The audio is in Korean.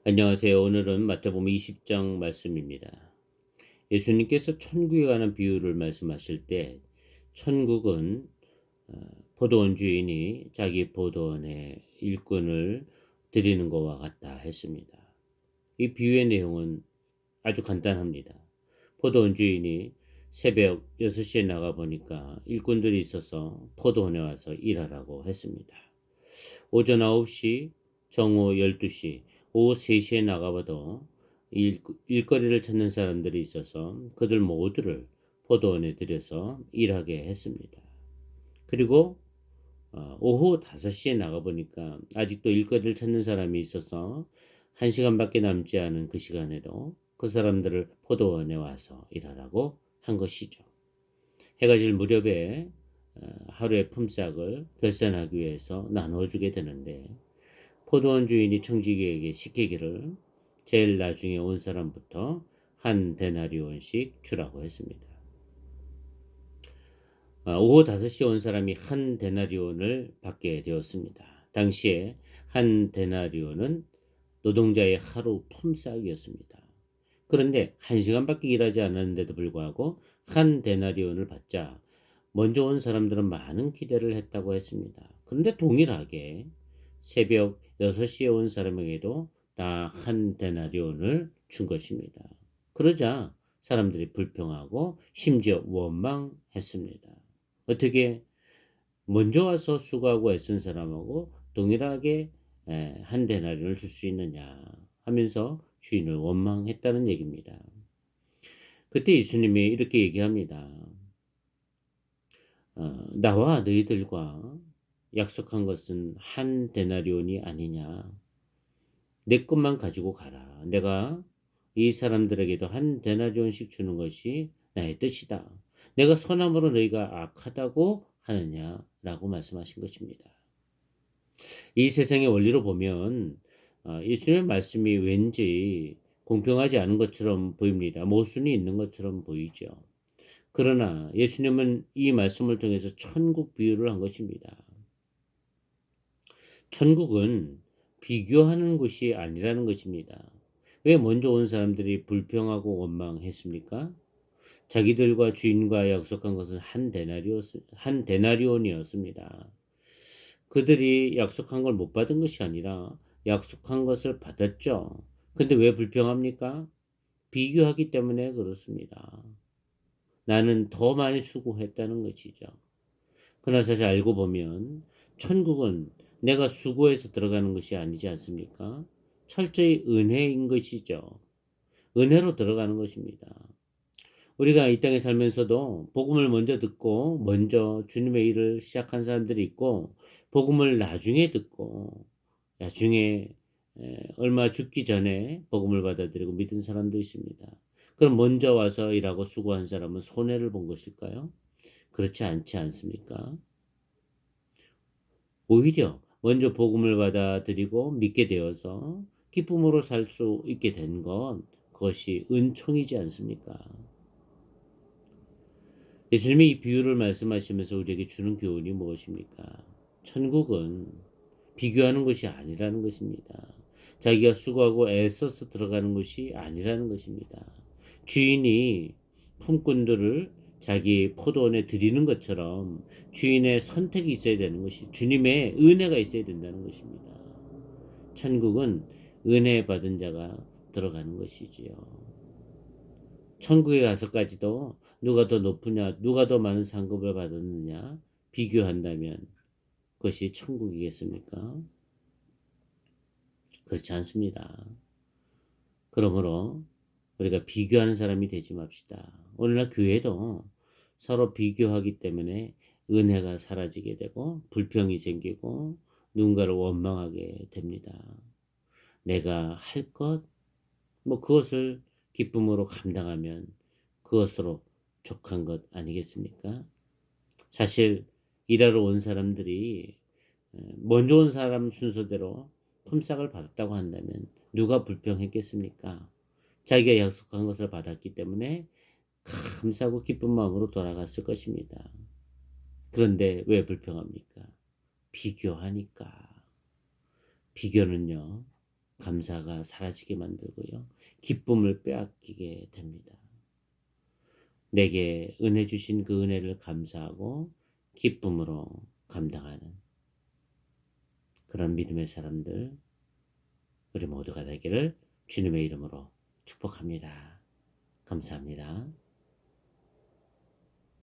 안녕하세요. 오늘은 마태복음 20장 말씀입니다. 예수님께서 천국에 관한 비유를 말씀하실 때 천국은 어, 포도원 주인이 자기 포도원의 일꾼을 드리는 것과 같다 했습니다. 이 비유의 내용은 아주 간단합니다. 포도원 주인이 새벽 6시에 나가 보니까 일꾼들이 있어서 포도원에 와서 일하라고 했습니다. 오전 9시, 정오 12시, 오후 3시에 나가봐도 일거리를 찾는 사람들이 있어서 그들 모두를 포도원에 들여서 일하게 했습니다. 그리고 오후 5시에 나가보니까 아직도 일거리를 찾는 사람이 있어서 1시간밖에 남지 않은 그 시간에도 그 사람들을 포도원에 와서 일하라고 한 것이죠. 해가 질 무렵에 하루의 품삯을 결산하기 위해서 나눠주게 되는데 포도원 주인이 청지기에게 시키기를 제일 나중에 온 사람부터 한 데나리온씩 주라고 했습니다. 오후 5시에 온 사람이 한 데나리온을 받게 되었습니다. 당시에 한 데나리온은 노동자의 하루 품삯이었습니다. 그런데 1시간밖에 일하지 않았는데도 불구하고 한 데나리온을 받자 먼저 온 사람들은 많은 기대를 했다고 했습니다. 그런데 동일하게 새벽 6시에 온 사람에게도 다 한 데나리온을 준 것입니다. 그러자 사람들이 불평하고 심지어 원망했습니다. 어떻게 먼저 와서 수고하고 애쓴 사람하고 동일하게 한 데나리온을 줄 수 있느냐 하면서 주인을 원망했다는 얘기입니다. 그때 예수님이 이렇게 얘기합니다. 나와 너희들과 약속한 것은 한 데나리온이 아니냐. 내 것만 가지고 가라. 내가 이 사람들에게도 한 데나리온씩 주는 것이 나의 뜻이다. 내가 선함으로 너희가 악하다고 하느냐라고 말씀하신 것입니다. 이 세상의 원리로 보면 예수님의 말씀이 왠지 공평하지 않은 것처럼 보입니다. 모순이 있는 것처럼 보이죠. 그러나 예수님은 이 말씀을 통해서 천국 비유를 한 것입니다. 천국은 비교하는 곳이 아니라는 것입니다. 왜 먼저 온 사람들이 불평하고 원망했습니까? 자기들과 주인과 약속한 것은 한 데나리온이었습니다. 그들이 약속한 걸 못 받은 것이 아니라 약속한 것을 받았죠. 근데 왜 불평합니까? 비교하기 때문에 그렇습니다. 나는 더 많이 수고했다는 것이죠. 그러나 사실 알고 보면 천국은 내가 수고해서 들어가는 것이 아니지 않습니까? 철저히 은혜인 것이죠. 은혜로 들어가는 것입니다. 우리가 이 땅에 살면서도 복음을 먼저 듣고 먼저 주님의 일을 시작한 사람들이 있고 복음을 나중에 듣고 나중에 얼마 죽기 전에 복음을 받아들이고 믿은 사람도 있습니다. 그럼 먼저 와서 일하고 수고한 사람은 손해를 본 것일까요? 그렇지 않지 않습니까? 오히려 먼저 복음을 받아들이고 믿게 되어서 기쁨으로 살 수 있게 된 건 그것이 은총이지 않습니까? 예수님이 이 비유를 말씀하시면서 우리에게 주는 교훈이 무엇입니까? 천국은 비교하는 것이 아니라는 것입니다. 자기가 수고하고 애써서 들어가는 것이 아니라는 것입니다. 주인이 품꾼들을 자기 포도원에 들이는 것처럼 주인의 선택이 있어야 되는 것이 주님의 은혜가 있어야 된다는 것입니다. 천국은 은혜 받은 자가 들어가는 것이지요. 천국에 가서까지도 누가 더 높으냐, 누가 더 많은 상급을 받았느냐 비교한다면 그것이 천국이겠습니까? 그렇지 않습니다. 그러므로 우리가 비교하는 사람이 되지 맙시다. 오늘날 교회도 서로 비교하기 때문에 은혜가 사라지게 되고 불평이 생기고 누군가를 원망하게 됩니다. 내가 할 것, 그것을 기쁨으로 감당하면 그것으로 족한 것 아니겠습니까? 사실 일하러 온 사람들이 먼저 온 사람 순서대로 품삯을 받았다고 한다면 누가 불평했겠습니까? 자기가 약속한 것을 받았기 때문에 감사하고 기쁜 마음으로 돌아갔을 것입니다. 그런데 왜 불평합니까? 비교하니까. 비교는요, 감사가 사라지게 만들고요. 기쁨을 빼앗기게 됩니다. 내게 은혜 주신 그 은혜를 감사하고 기쁨으로 감당하는 그런 믿음의 사람들 우리 모두가 되기를 주님의 이름으로 축복합니다. 감사합니다.